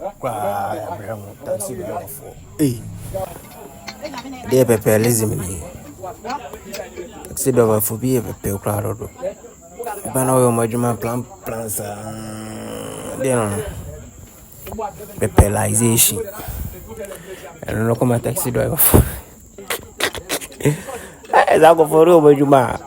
Kwa Abraham taxi driver for. Hey, they prepare lazy me. Taxi driver for be a pale crowd. Bano Majuma plans they don't preparaization. I don't know come taxi driver for. I go for real Majuma.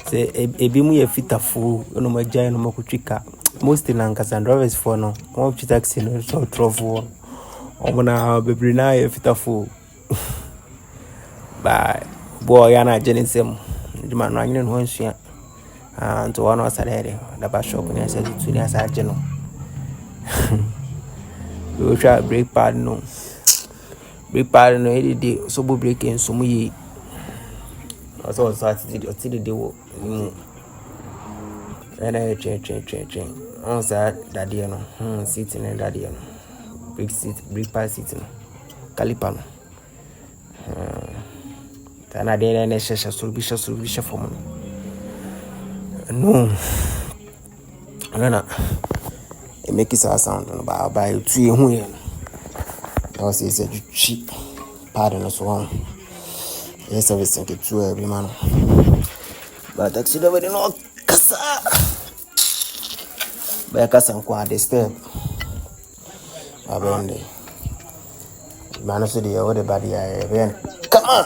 Say a bimu fit a fool, no my giant no mokuchika. Most in Lancaster drivers for no, one taxi no so trouble. Omona bebrina ye fitafo ba boy yana jenisem juma no anyi no ansua to one was there da ba shop ni asa tutu ni asa je no we try brake pad no e dey so bo brake enso mu yi so ati dey wo ni chen on sa dadie no seat ni dadie no brake pad seat no caliper no tana dey na shesha sulbisha for mo no ana e make it sound no ba tu e hu ye no say it's cheap pad no so on yes service nke tu every man but taxi driver dey no kasa ba kasa nko dey step abende man so dey o dey body ya ben come on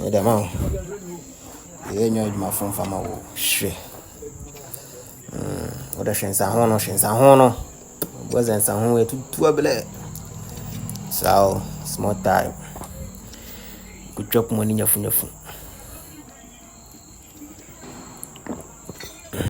e dey man e nyo ma from fama wo hwe o da shensa hono was en san ho tu abele so small time good job money nyafu